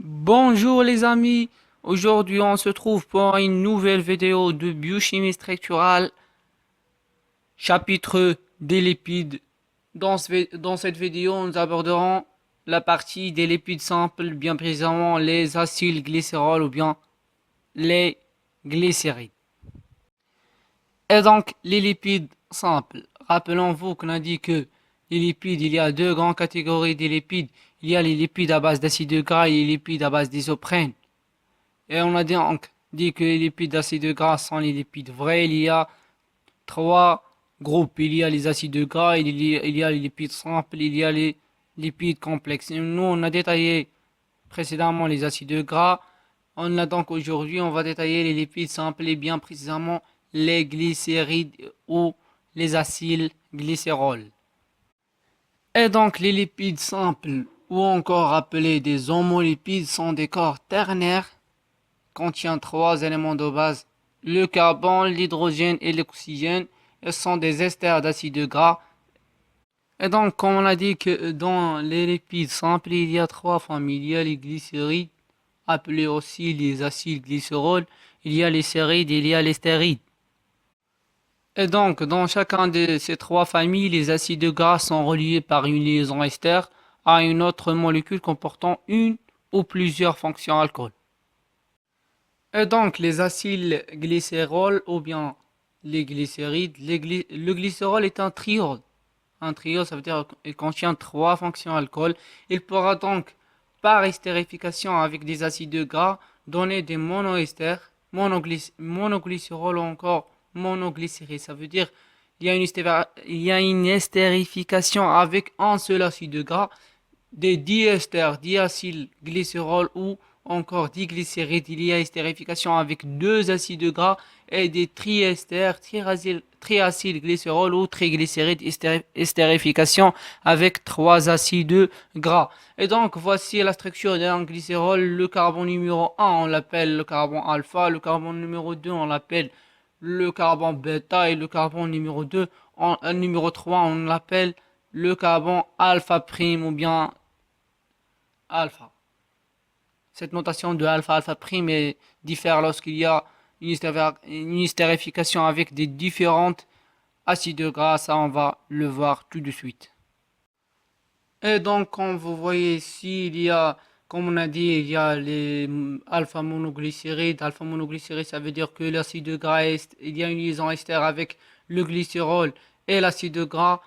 Bonjour les amis, aujourd'hui on se trouve pour une nouvelle vidéo de biochimie structurale, chapitre des lipides. Dans cette vidéo, nous aborderons la partie des lipides simples, bien précisément les acylglycérols ou bien les glycérides. Et donc les lipides simples. Rappelons-vous qu'on a dit que les lipides, il y a deux grandes catégories de lipides. Il y a les lipides à base d'acides gras et les lipides à base d'isoprène. Et on a donc dit que les lipides d'acides gras sont les lipides vrais. Il y a trois groupes. Il y a les acides gras, il y a les lipides simples, il y a les lipides complexes. Et nous, on a détaillé précédemment les acides gras. On a donc aujourd'hui, on va détailler les lipides simples et bien précisément les glycérides ou les acylglycérols. Et donc les lipides simples ou encore appelés des homolipides sont des corps ternaires contient trois éléments de base, le carbone, l'hydrogène et l'oxygène, et sont des esters d'acides gras. Et donc, comme on a dit que dans les lipides simples, il y a trois familles. Il y a les glycérides, appelés aussi les acylglycérols, il y a les sérides et il y a les stérides. Et donc, dans chacun de ces trois familles, les acides gras sont reliés par une liaison ester à une autre molécule comportant une ou plusieurs fonctions alcool. Et donc, les acylglycérols ou bien les glycérides, le glycérol est un triode. Un triode, ça veut dire qu'il contient trois fonctions alcool. Il pourra donc, par estérification avec des acides gras, donner des monoesters, monoglycérol ou encore monoglycéride. Ça veut dire il y a une estérification avec un seul acide gras, des diesters, diacylglycérol ou encore diglycérides. Il y a estérification avec deux acides gras et des triesters, triacylglycérol ou triglycérides, estérification avec trois acides gras. Et donc, voici la structure d'un glycérol. Le carbone numéro 1, on l'appelle le carbone alpha. Le carbone numéro 2, on l'appelle le carbone bêta. Et le carbone numéro 2, numéro 3, on l'appelle le carbone alpha prime ou bien alpha. Cette notation de alpha alpha prime diffère lorsqu'il y a une estérification avec des différentes acides gras. Ça, on va le voir tout de suite. Et donc, comme vous voyez ici, comme on a dit, il y a les alpha monoglycérides. Alpha monoglycéride, ça veut dire que l'acide gras, il y a une liaison ester avec le glycérol et l'acide gras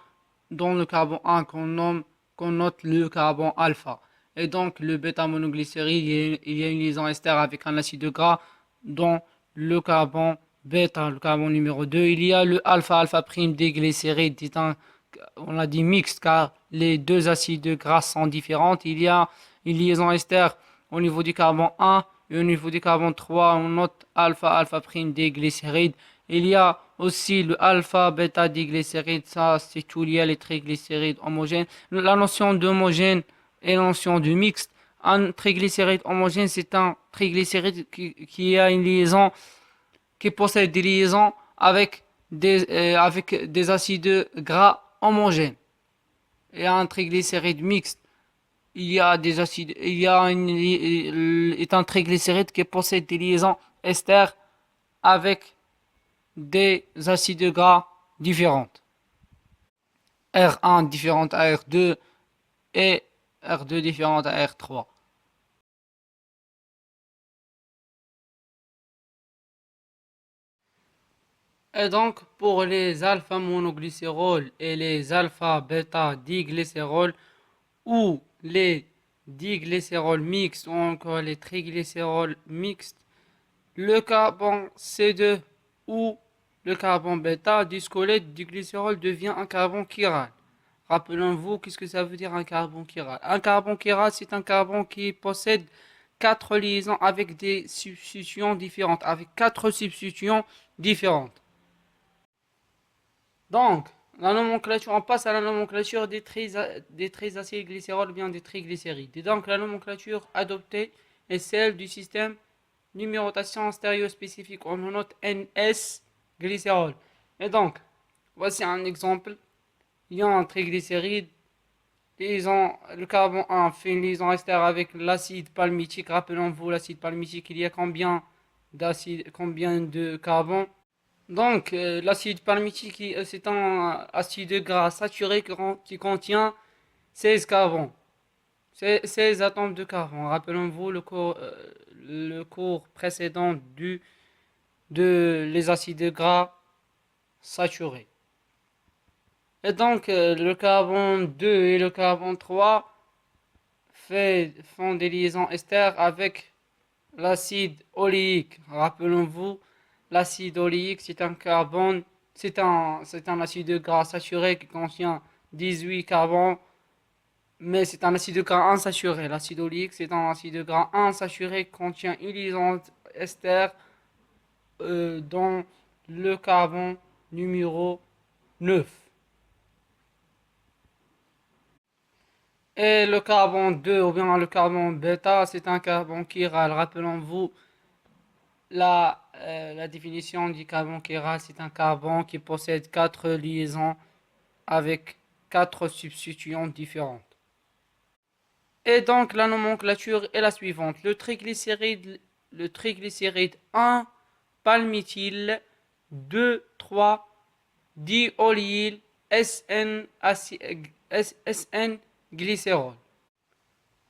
dans le carbone 1 qu'on note le carbone alpha. Et donc, le bêta-monoglycéride, il y a une liaison ester avec un acide gras dans le carbone bêta, le carbone numéro 2. Il y a le alpha-alpha prime des glycérides, on a dit mixte car les deux acides gras sont différents. Il y a une liaison ester au niveau du carbone 1 et au niveau du carbone 3. On note alpha-alpha prime des glycérides. Il y a aussi le alpha-bêta diglycéride, ça c'est tout lié à les triglycérides homogènes. La notion d'homogène et la notion de mixte. Un triglycéride homogène, c'est un triglycéride qui a une liaison, qui possède des liaisons avec des acides gras homogènes. Et un triglycéride mixte, il y a des acides, il y a est un triglycéride qui possède des liaisons ester avec des acides gras différentes. R1 différente à R2 et R2 différente à R3. Et donc, pour les alpha-monoglycérols et les alpha-bêta-diglycérols ou les diglycérols mixtes ou encore les triglycérols mixtes, le carbone C2 ou le carbone bêta du squelette du glycérol devient un carbone chiral. Rappelons-vous, qu'est-ce que ça veut dire un carbone chiral? Un carbone chiral, c'est un carbone qui possède quatre liaisons avec des substitutions différentes, avec quatre substitutions différentes. Donc, la nomenclature, on passe à la nomenclature des triacylglycérols ou bien des triglycérides. Et donc, la nomenclature adoptée est celle du système numérotation stéréospécifique. On note NS glycérol. Et donc, voici un exemple. Il y a un triglycéride Le carbone 1 fait une liaison ester avec l'acide palmitique. Rappelons-vous, l'acide palmitique, il y a combien de carbone? Donc, l'acide palmitique, c'est un acide gras saturé qui contient 16 carbone. 16 atomes de carbone. Rappelons-vous le cours précédent de les acides gras saturés. Et donc, le carbone 2 et le carbone 3 font des liaisons ester avec l'acide oléique. Rappelons-vous, l'acide oléique, c'est un acide gras saturé qui contient 18 carbones, mais c'est un acide gras insaturé. L'acide oléique, c'est un acide gras insaturé qui contient une liaison ester dans le carbone numéro 9. Et le carbone 2 ou bien le carbone bêta, c'est un carbone chiral. Rappelons-vous, la définition du carbone chiral, c'est un carbone qui possède 4 liaisons avec 4 substituants différentes. Et donc la nomenclature est la suivante. Le triglycéride 1, palmityl, 2, 3, diolyle, SN glycérol.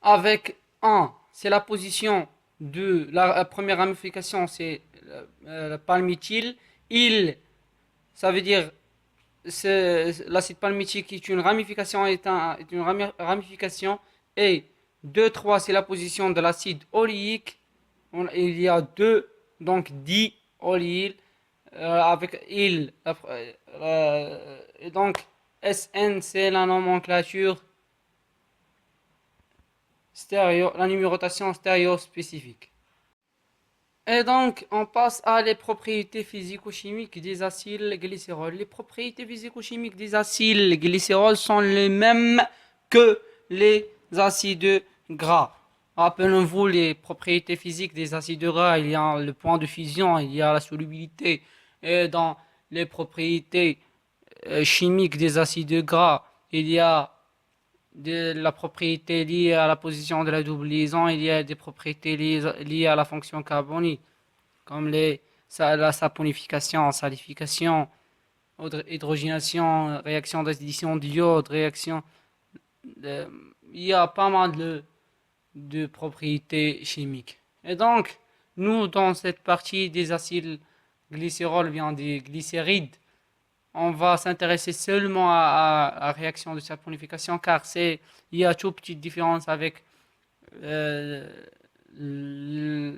Avec 1, c'est la position de la première ramification, c'est le palmityl. Il, ça veut dire l'acide palmitique est une ramification, ramification. Et 2, 3, c'est la position de l'acide oléique. Il y a 2, donc diolyl avec il. Et donc SN, c'est la nomenclature la numérotation stéréospécifique. Et donc, on passe à les propriétés physico-chimiques des acylglycérols. Les propriétés physico-chimiques des acylglycérols sont les mêmes que les acides gras. Rappelons-vous les propriétés physiques des acides gras. Il y a le point de fusion, il y a la solubilité. Et dans les propriétés chimiques des acides gras, il y a de la propriété liée à la position de la double liaison, il y a des propriétés liées à la fonction carbonique, comme la saponification, salification, hydrogénation, réaction d'addition d'iode, il y a pas mal de propriétés chimiques. Et donc, nous, dans cette partie des acides glycérols, bien des glycérides, on va s'intéresser seulement à la réaction de saponification car il y a toute petite différence avec euh,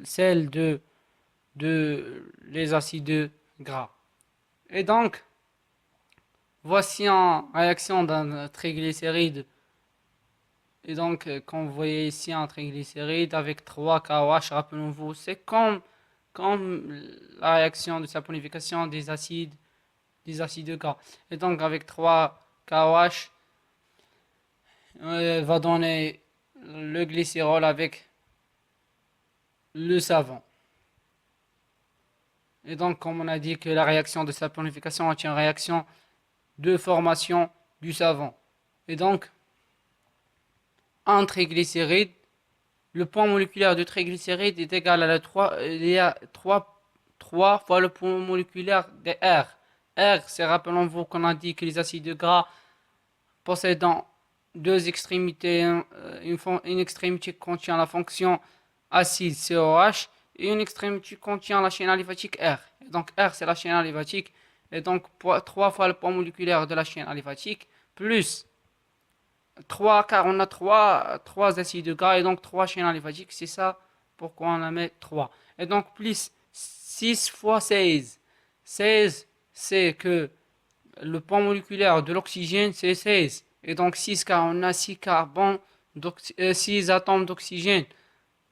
celle de les acides gras. Et donc, voici une réaction d'un triglycéride. Et donc, quand vous voyez ici un triglycéride avec 3 KOH, rappelons-vous, c'est comme la réaction de saponification des acides gras. Et donc avec 3 KOH, va donner le glycérol avec le savon. Et donc comme on a dit que la réaction de saponification est une réaction de formation du savon. Et donc un triglycéride, le poids moléculaire du triglycéride est égal à il y a 3 fois le poids moléculaire de R. R, c'est rappelons-vous qu'on a dit que les acides gras possédant deux extrémités, une extrémité contient la fonction acide COH et une extrémité contient la chaîne aliphatique R. Et donc R c'est la chaîne aliphatique et donc 3 fois le poids moléculaire de la chaîne aliphatique plus 3 car on a 3 acides gras et donc 3 chaînes aliphatique, c'est ça pourquoi on la met 3. Et donc plus 6 fois 16. 16 c'est que le poids moléculaire de l'oxygène c'est 16. Et donc 6 car on a 6 carbones, 6 atomes d'oxygène.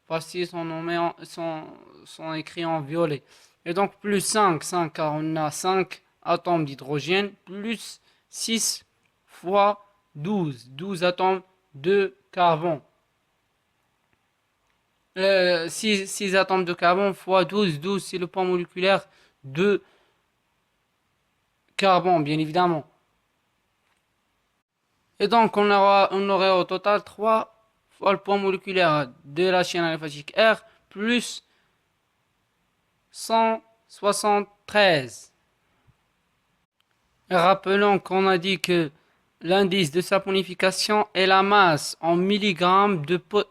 Voici sont écrits en violet. Et donc plus 5 car on a 5 atomes d'hydrogène, plus 6 fois 12 atomes de carbone. 6 atomes de carbone fois 12 c'est le poids moléculaire de carbone, bien évidemment. Et donc, on aurait au total 3 fois le poids moléculaire de la chaîne aliphatique R plus 173. Rappelons qu'on a dit que l'indice de saponification est la masse en milligrammes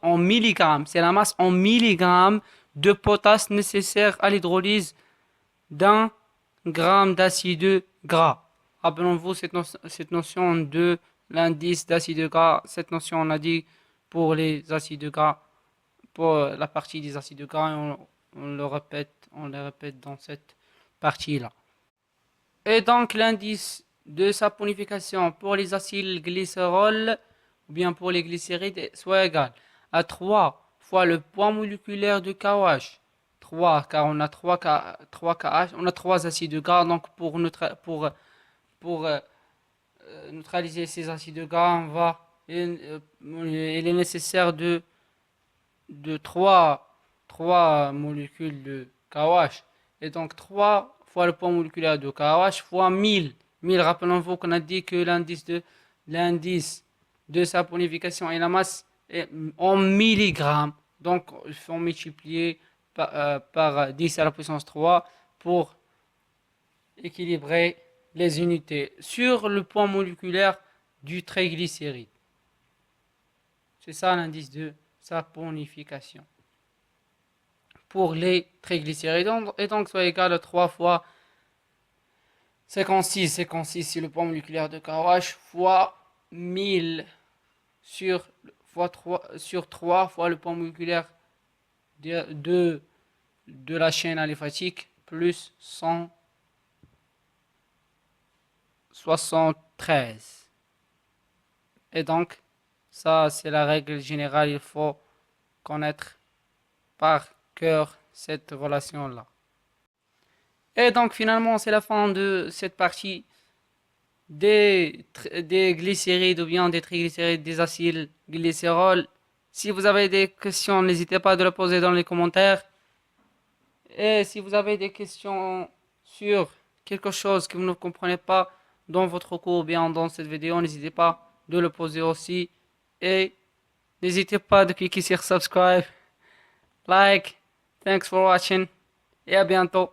en milligrammes, c'est la masse en milligrammes de potasse nécessaire à l'hydrolyse d'un gramme d'acide gras. Rappelons-vous cette notion de l'indice d'acide gras. Cette notion, on a dit pour les acides gras, pour la partie des acides gras, et on le répète dans cette partie-là. Et donc l'indice de saponification pour les acyl glycérol ou bien pour les glycérides soit égal à 3 fois le poids moléculaire de KOH. 3 car on a 3 KH, on a 3 acides gras, donc pour neutraliser ces acides gras, il est nécessaire de 3 molécules de KOH. Et donc 3 fois le poids moléculaire de KOH fois 1000. 1000, rappelons-vous qu'on a dit que l'indice de saponification et la masse est en milligrammes. Donc il faut multiplier par 10 à la puissance 3 pour équilibrer les unités sur le poids moléculaire du triglycéride. C'est ça l'indice de saponification pour les triglycérides, et donc soit égal à 3 fois 56 c'est le poids moléculaire de KOH fois 1000 sur 3 fois le poids moléculaire de la chaîne aliphatique plus 173. Et donc ça c'est la règle générale, il faut connaître par cœur cette relation-là. Et donc finalement c'est la fin de cette partie des glycérides ou bien des triglycérides, des acyl glycérol. Si vous avez des questions, n'hésitez pas à les poser dans les commentaires. Et si vous avez des questions sur quelque chose que vous ne comprenez pas dans votre cours ou bien dans cette vidéo, n'hésitez pas de le poser aussi. Et n'hésitez pas de cliquer sur subscribe, like. Thanks for watching et à bientôt.